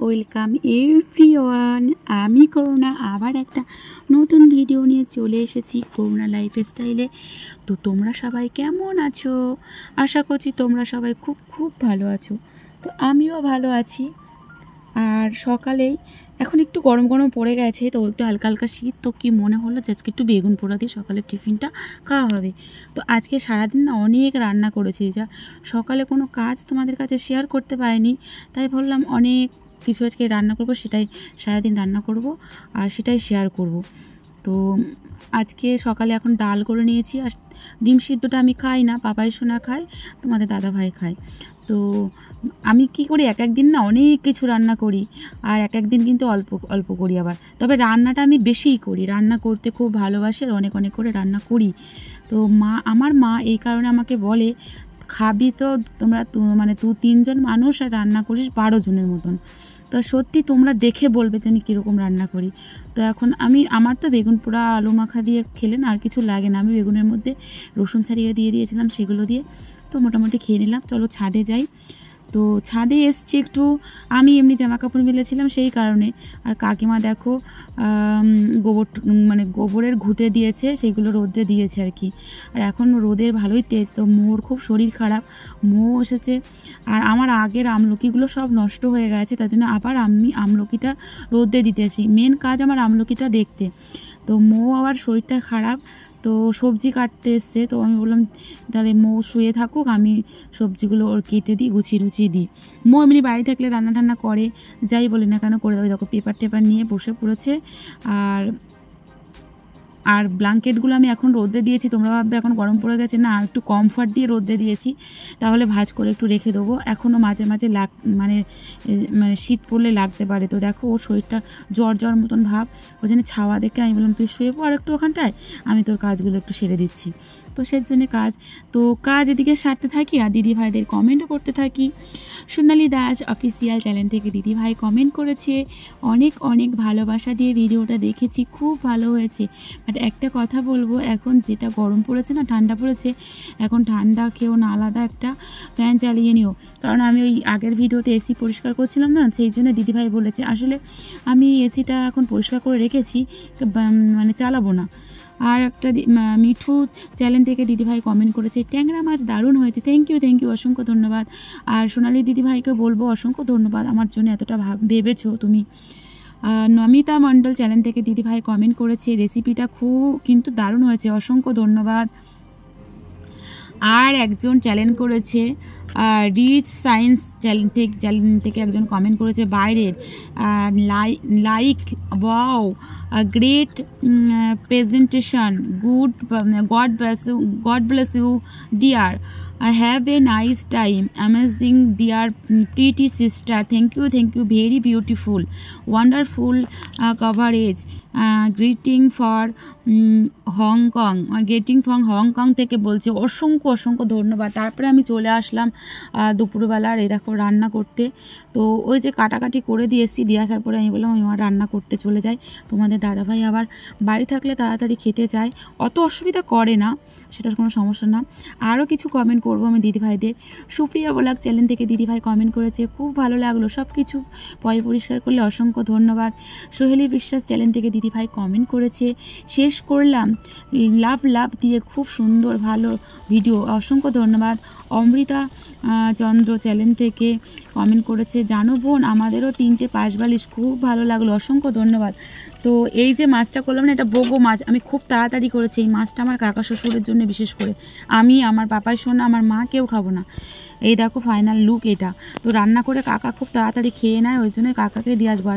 Welcome everyone. আমি করুণা আবার একটা নতুন ভিডিও নিয়ে চলে এসেছি করুণা লাইফস্টাইলে। তো তোমরা সবাই কেমন আছো? আশা করছি তোমরা সবাই খুব খুব ভালো আছো। তো আমিও ভালো আছি। আর সকালেই এখন একটু গরম গরম পড়ে গেছে, তো একটু হালকা হালকা শীত, তো কি মনে হলো যে আজকে একটু বেগুন পোড়া দিয়ে সকালের টিফিনটা খাওয়া হবে। তো আজকে সারাদিন না অনেক রান্না করেছি, যা সকালে কোনো কাজ তোমাদের কাছে শেয়ার করতে পারিনি, তাই ভাবলাম অনেক কিছু আজকে রান্না করব, সেটাই সারাদিন রান্না করব আর সেটাই শেয়ার করব। তো আজকে সকালে এখন ডাল করে নিয়েছি, আর ডিম সিদ্ধটা আমি খাই না, পাপাই সোনা খায়, তোমাদের দাদা ভাই খায়। তো আমি কি করি, এক একদিন না অনেক কিছু রান্না করি, আর এক একদিন কিন্তু অল্প অল্প করি আবার। তবে রান্নাটা আমি বেশিই করি, রান্না করতে খুব ভালোবাসি আর অনেক অনেক করে রান্না করি। তো আমার মা এই কারণে আমাকে বলে, খাবি তো তোমরা মানে 2-3 জন মানুষ আর রান্না করিস 12 জনের মতন। তো সত্যি তোমরা দেখে বলবে যে আমি কীরকম রান্না করি। তো এখন আমার তো বেগুন পোড়া আলু মাখা দিয়ে খেলে না আর কিছু লাগে না, আমি বেগুনের মধ্যে রসুন ছাড়িয়ে দিয়ে দিয়েছিলাম, সেগুলো দিয়ে তো মোটামুটি খেয়ে নিলাম। চলো ছাদে যাই। তো ছাদে এসছি একটু, আমি এমনি জামা কাপড় মেলেছিলাম সেই কারণে। আর কাকিমা দেখো গোবরের ঘুঁটে দিয়েছে, সেইগুলো রোদে দিয়েছে আর কি। আর এখন রোদের ভালোই তেজ, তো মোর খুব শরীর খারাপ, মৌ এসেছে। আর আমার আগের আমলকিগুলো সব নষ্ট হয়ে গেছে, তার জন্য আবার আমি আমলকিটা রোদে দিতেছি। মেন কাজ আমার আমলকিটা দেখতে। তো মৌ আবার শরীরটা খারাপ, তো সবজি কাটতে এসছে, তো আমি বললাম তাহলে মৌ শুয়ে থাকুক, আমি সবজিগুলো ওর কেটে দিই, গুছিয়ে দিই। মৌ এমনি বাড়ি থাকলে রান্না টান্না করে, যাই বলি না কেন করে দেবে। দেখো পেপার টেপার নিয়ে বসে পড়েছে। আর ব্ল্যাঙ্কেটগুলো আমি এখন রোদে দিয়েছি, তোমরা ভাববে এখন গরম পড়ে গেছে, না একটু কমফর্ট দিয়ে রোদে দিয়েছি, তাহলে ভাঁজ করে একটু রেখে দেবো। এখনও মাঝে মাঝে মানে শীত পড়লে লাগতে পারে। তো দেখো ওর শরীরটা জ্বর মতন ভাব, ওই জন্য ছাওয়া দেখে আমি বললাম তুই শুয়ে পড় একটু ওখানটায়, আমি তোর কাজগুলো একটু সেরে দিচ্ছি। তো সেই জন্যে কাজ এদিকে সারতে থাকি আর দিদি ভাইদের কমেন্টও করতে থাকি। সোনালি দাস অফিসিয়াল চ্যানেল থেকে দিদি ভাই কমেন্ট করেছে, অনেক অনেক ভালোবাসা দিয়ে ভিডিওটা দেখেছি, খুব ভালো হয়েছে। বাট একটা কথা বলবো, এখন যেটা গরম পড়েছে না, ঠান্ডা পড়েছে, এখন ঠান্ডা খেও না, আলাদা একটা ফ্যান চালিয়ে নিও। কারণ আমি ওই আগের ভিডিওতে এসি পরিষ্কার করছিলাম না, সেই জন্য দিদিভাই বলেছে, আসলে আমি এসিটা এখন পরিষ্কার করে রেখেছি, মানে চালাবো না। আর একটা মিঠু চ্যানেল থেকে দিদিভাই কমেন্ট করেছে, ট্যাংরা মাছ দারুণ হয়েছে, থ্যাংক ইউ অসংখ্য ধন্যবাদ। আর সোনালি দিদিভাইকে বলবো অসংখ্য ধন্যবাদ, আমার জন্য এতটা ভেবেছো তুমি। নমিতা মণ্ডল চ্যানেল থেকে দিদিভাই কমেন্ট করেছে, রেসিপিটা কিন্তু দারুণ হয়েছে, অসংখ্য ধন্যবাদ। আর একজন চ্যানেল করেছে রিচ সায়েন্স চ্যানেল থেকে একজন কমেন্ট করেছে বাইরের, like wow great presentation, God bless you dear, have a nice time, amazing dear pretty sister, thank you, very beautiful, wonderful coverage, greeting for Hong Kong থেকে বলছে, অসংখ্য ধন্যবাদ। তারপরে আমি চলে আসলাম দুপুরবেলার এই দেখো রান্না করতে। তো ওই যে কাটাকাটি করে দিয়ে আসার পরে আমি বললাম আমি আমার রান্না করতে চলে যাই। তোমাদের দাদাভাই আবার বাড়ি থাকলে তাড়াতাড়ি খেতে চায়, অত অসুবিধা করে না, সেটার কোনো সমস্যা না। আরও কিছু কমেন্ট করবো আমি দিদিভাইদের। সুপ্রিয়া ব্লগ চ্যানেল থেকে দিদিভাই কমেন্ট করেছে, খুব ভালো লাগলো, সব কিছু পরিষ্কার করলে অসংখ্য ধন্যবাদ। সোহেলি বিশ্বাস চ্যানেল থেকে দিদিভাই কমেন্ট করেছে, শেষ করলাম লাভ দিয়ে, খুব সুন্দর ভালো ভিডিও, অসংখ্য ধন্যবাদ। অমৃতা চন্দ্র চ্যানেল থেকে কমেন্ট করেছে, জানো বোন আমাদেরও 3টে পাশবালিশ, খুব ভালো লাগলো, অসংখ্য ধন্যবাদ। তো এই যে মাছটা করলাম না, এটা বোগো মাছ, আমি খুব তাড়াতাড়ি করেছি। এই মাছটা আমার কাকা শ্বশুরের জন্য বিশেষ করে, আমি আমার পাপাই সোনা আমার মা কেউ খাবো না। এই দেখো ফাইনাল লুক এটা। তো রান্না করে কাকা খুব তাড়াতাড়ি খেয়ে নেয়, ওই জন্য কাকাকে দিয়ে আসবো।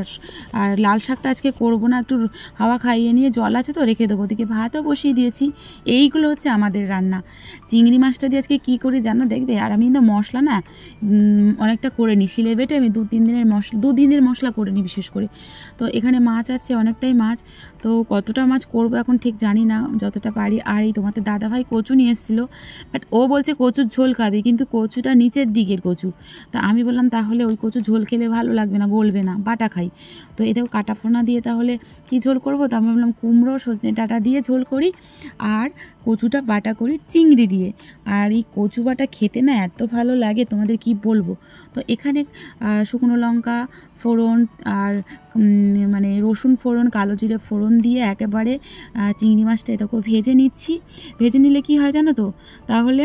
আর লাল শাকটা আজকে করবো না, একটু হাওয়া খাইয়ে নিয়ে জল আছে তো রেখে দেবো, ওদিকে ভাতও বসিয়ে দিয়েছি। এইগুলো হচ্ছে আমাদের রান্না। চিংড়ি মাছটা দিয়ে আজকে কী করি জানো, দেখবে। আর আমি কিন্তু মশলা না অনেকটা করে নিই, শিলে বেটে আমি 2-3 দিনের মশলা করে নিই বিশেষ করে। তো এখানে মাছ আছে, অনেক অনেকটাই মাছ, তো কতটা মাছ করব এখন ঠিক জানি না, যতটা পারি। আর এই তোমাদের দাদাভাই কচু নিয়ে এসেছিলো, বাট ও বলছে কচুর ঝোল খাবে, কিন্তু কচুটা নিচের দিকের কচু। তা আমি বললাম তাহলে ওই কচু ঝোল খেলে ভালো লাগবে না, গলবে না, বাটা খাই। তো এটাও কাটা ফোনা দিয়ে তাহলে কি ঝোল করব? তা আমি বললাম কুমড়ো সজনে ডাঁটা দিয়ে ঝোল করি, আর কচুটা বাটা করি চিংড়ি দিয়ে। আর এই কচু বাটা খেতে না এত ভালো লাগে তোমাদের কি বলবো। তো এখানে শুকনো লঙ্কা ফোড়ন আর মানে রসুন ফোড়ন, কালো জিরে ফোড়ন দিয়ে একেবারে চিংড়ি মাছটা এটাকে ভেজে নিচ্ছি। ভেজে নিলে কি হয় জানো তো, তাহলে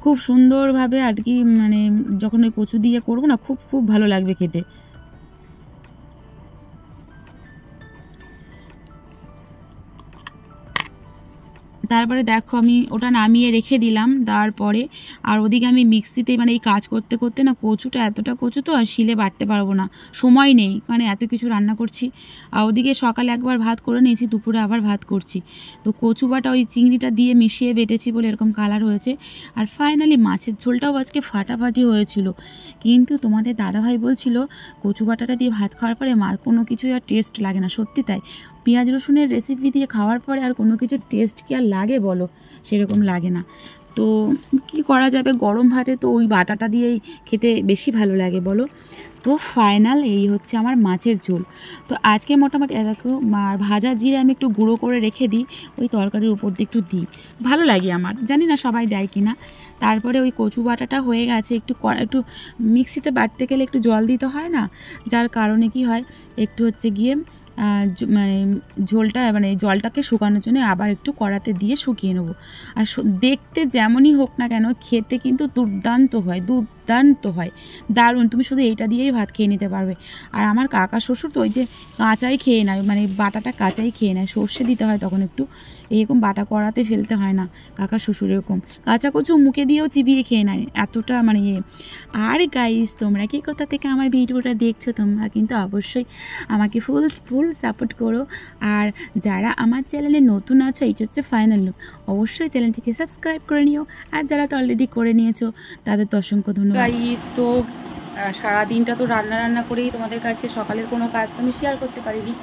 খুব সুন্দরভাবে আর কি, মানে যখন ওই কচু দিয়ে করবো না, খুব খুব ভালো লাগবে খেতে। তারপরে দেখো আমি ওটা নামিয়ে রেখে দিলাম, দেওয়ার পরে আর ওদিকে আমি মিক্সিতে মানে এই কাজ করতে করতে না, কচুটা এতটা কচু তো আর শিলে বাটতে পারবো না, সময় নেই, মানে এত কিছু রান্না করছি। আর ওদিকে সকালে একবার ভাত করে নিয়েছি, দুপুরে আবার ভাত করছি। তো কচু বাটা ওই চিংড়িটা দিয়ে মিশিয়ে বেটেছি বলে এরকম কালার হয়েছে। আর ফাইনালি মাছের ঝোলটাও আজকে ফাটাফাটি হয়েছিল, কিন্তু তোমাদের দাদাভাই বলছিল কচু বাটাটা দিয়ে ভাত খাওয়ার পরে কোনো কিছুই আর টেস্ট লাগে না। সত্যি তাই, পেঁয়াজ রসুনের রেসিপি দিয়ে খাওয়ার পরে আর কোনো কিছু টেস্ট কি আর লাগে বলো, সেরকম লাগে না। তো কি করা যাবে, গরম ভাতে তো ওই বাটাটা দিয়েই খেতে বেশি ভালো লাগে বলো। তো ফাইনাল এই হচ্ছে আমার মাছের ঝোল। তো আজকে মোটামুটি দেখো, আর ভাজা জিরে আমি একটু গুঁড়ো করে রেখে দিই, ওই তরকারির উপর দিয়ে একটু দিই, ভালো লাগে আমার, জানি না সবাই দেয় কি না। তারপরে ওই কচু বাটাটা হয়ে গেছে, একটু মিক্সিতে বাটতে গেলে একটু জল দিতে হয় না, যার কারণে কি হয়, একটু হচ্ছে গিয়ে মানে ঝোলটা মানে জলটাকে শুকানোর জন্য আবার একটু কড়াতে দিয়ে শুকিয়ে নেবো। আর দেখতে যেমনই হোক না কেন, খেতে কিন্তু দুর্দান্ত হয়, দুর্দান্ত হয়, দারুণ। তুমি শুধু এইটা দিয়েই ভাত খেয়ে নিতে পারবে। আর আমার কাকা শ্বশুর তো ওই যে কাঁচাই খেয়ে নেয়, মানে বাটাটা কাঁচাই খেয়ে নেয়, সর্ষে দিতে হয় তখন একটু, এরকম বাটা কড়াতে ফেলতে হয় না। কাকা শ্বশুর এরকম কাঁচা কচু মুখে দিয়েও চিবিয়ে খেয়ে নেয়, এতটা মানে ইয়ে। আর গাইস, তোমরা কি কোথা থেকে আমার ভিডিওটা দেখছো, তোমরা কিন্তু অবশ্যই আমাকে ফুল সাপোর্ট করো। আর যারা আমার চ্যানেলে নতুন আছো, এই হচ্ছে ফাইনাল লুক, অবশ্যই চ্যানেলটিকে সাবস্ক্রাইব করে নিও। আর যারা তো অলরেডি করে নিয়েছো তাদের তো অসংখ্য ধন্যবাদ। গাইস, তো সারাদিনটা তো রান্না করেই তোমাদের কাছে, সকালের কোনো কাজ তো আমি শেয়ার করতে পারিনি।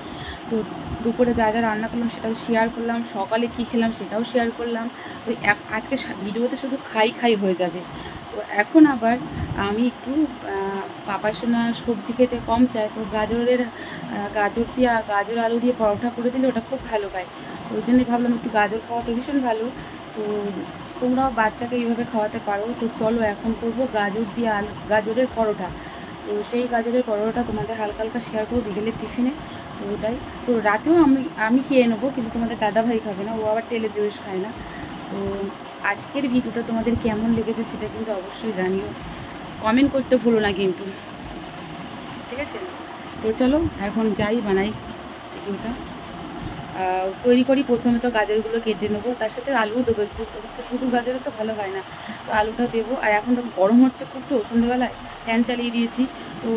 তো দুপুরে যা যা রান্না করলাম সেটাও শেয়ার করলাম, সকালে কি খেলাম সেটাও শেয়ার করলাম। তো আজকে ভিডিওতে শুধু খাই হয়ে যাবে। তো এখন আবার আমি একটু পাপাই সোনা সবজি খেতে কম চায়, তো গাজর আলু দিয়ে পরোটা করে দিলে ওটা খুব ভালো পায়। তো ওই জন্যই ভাবলাম একটু গাজর খাওয়াতে ভীষণ ভালো, তো তোমরাও বাচ্চাকে এইভাবে খাওয়াতে পারো। তো চলো এখন করবো গাজরের পরোটা। তো সেই গাজরের পরোটা তোমাদের হালকা হালকা শেয়ার করবো বিকেলের টিফিনে। তো ওটাই, তো রাতেও আমি খেয়ে নেবো, কিন্তু তোমাদের দাদাভাই খাবে না, ও আবার তেলে জিনিস খায় না। তো আজকের ভিডিওটা তোমাদের কেমন লেগেছে সেটা কিন্তু অবশ্যই জানিও, কমেন্ট করতে ভুলো না কিন্তু, ঠিক আছে? তো চলো এখন যাই বানাই ভিডিওটা, তৈরি করি। প্রথমে তো গাজরগুলো কেটে নেবো, তার সাথে আলুও দেবো একটু, শুধু গাজরে তো ভালো হয় না, তো আলুটা দেবো। আর এখন তো গরম হচ্ছে খুব, তো সন্ধ্যেবেলায় ফ্যান চালিয়ে দিয়েছি, তো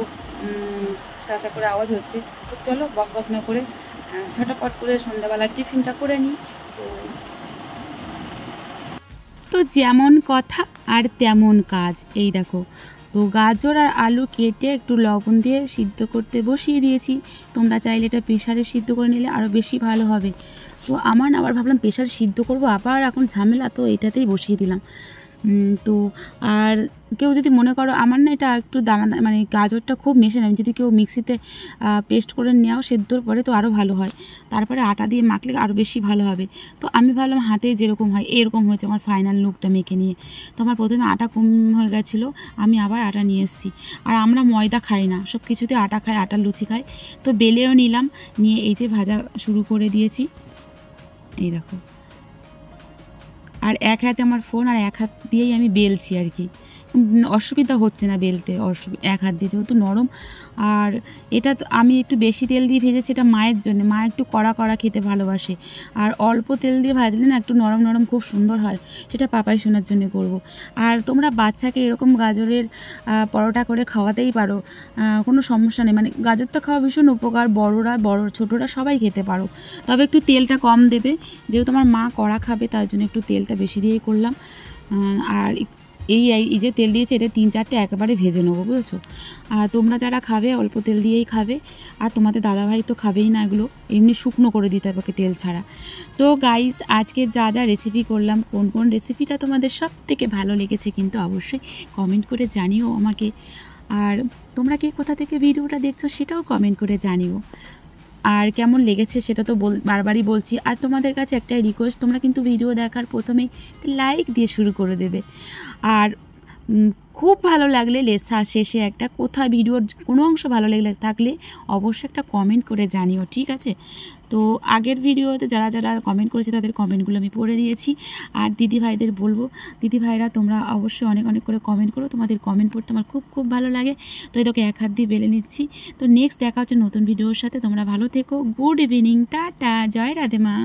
শাসা করে আওয়াজ হচ্ছে। তো চলো বক না করে ঝটাপট করে সন্ধ্যাবেলার টিফিনটা করে নিই। তো যেমন কথা আর তেমন কাজ, এই দেখো। তো গাজর আর আলু কেটে একটু লবণ দিয়ে সিদ্ধ করতে বসিয়ে দিয়েছি। তোমরা চাইলে এটা প্রেশারে সিদ্ধ করে নিলে আরও বেশি ভালো হবে। তো আমার আবার ভাবলাম প্রেশারে সিদ্ধ করব, আবার এখন ঝামেলা, তো এটাতেই বসিয়ে দিলাম। তো আর কেউ যদি মনে করো, আমার না এটা একটু দানা মানে গাজরটা খুব মেশে নেয়, যদি কেউ মিক্সিতে পেস্ট করে নেওয়া সেদ্ধর পরে তো আরও ভালো হয়, তারপরে আটা দিয়ে মাখলে আরও বেশি ভালো হবে। তো আমি ভাবলাম হাতে যেরকম হয় এরকম হয়েছে আমার ফাইনাল লুকটা মেখে নিয়ে। তো আমার প্রথমে আটা কম হয়ে গেছিলো, আমি আবার আটা নিয়ে এসেছি। আর আমরা ময়দা খাই না, সব কিছুতে আটা খাই, আটার লুচি খাই। তো বেলেও নিলাম, নিয়ে এই যে ভাজা শুরু করে দিয়েছি, এই দেখো। আর এক হাতে আমার ফোন, আর এক হাত দিয়েই আমি বেলছি আর কি, অসুবিধা হচ্ছে না বেলতে, এক হাত দিয়ে যেহেতু নরম। আর এটা আমি একটু বেশি তেল দিয়ে ভেজেছি, এটা মায়ের জন্য, মা একটু কড়া খেতে ভালোবাসে। আর অল্প তেল দিয়ে ভাজলে না একটু নরম নরম খুব সুন্দর হয়, সেটা পাপাই সোনার জন্য করব। আর তোমরা বাচ্চাকে এরকম গাজরের পরোটা করে খাওয়াতেই পারো, কোনো সমস্যা নেই, মানে গাজরটা খাওয়া ভীষণ উপকার, ছোটরা সবাই খেতে পারো। তবে একটু তেলটা কম দেবে, যেহেতু আমার মা কড়া খাবে তার জন্য একটু তেলটা বেশি দিয়েই করলাম। আর এই যে তেল দিয়েছে এতে 3-4টে একেবারে ভেজে নেবো, বুঝেছো। আর তোমরা যারা খাবে অল্প তেল দিয়েই খাবে, আর তোমাদের দাদাভাই তো খাবেই না এগুলো, এমনি শুকনো করে দিতে হবে তেল ছাড়া। তো গাইস, আজকে যা যা রেসিপি করলাম, কোন কোন রেসিপিটা তোমাদের সব থেকে ভালো লেগেছে কিন্তু অবশ্যই কমেন্ট করে জানিও আমাকে। আর তোমরা কে কোথা থেকে ভিডিওটা দেখছো সেটাও কমেন্ট করে জানিও। আর কেমন লেগেছে সেটা তো বারবারই বলছি। আর তোমাদের কাছে একটাই রিকোয়েস্ট, তোমরা কিন্তু ভিডিও দেখার প্রথমেই লাইক দিয়ে শুরু করে দেবে। আর খুব ভালো লাগলে শেষে একটা কোথাও ভিডিওর কোনো অংশ ভালো থাকলে অবশ্যই একটা কমেন্ট করে জানিও, ঠিক আছে। তো আগের ভিডিওতে যারা যারা কমেন্ট করেছে তাদের কমেন্টগুলো আমি পড়ে দিয়েছি। আর দিদিভাইদের বলবো, দিদিভাইরা তোমরা অবশ্যই অনেক অনেক করে কমেন্ট করো, তোমাদের কমেন্ট পড়তে আমার খুব খুব ভালো লাগে। তো এটাকে এক হাত দিয়ে বেলে নিচ্ছি। তো নেক্সট দেখা হচ্ছে নতুন ভিডিওর সাথে। তোমরা ভালো থেকো, গুড ইভিনিং, টাটা, জয় রাধে মা।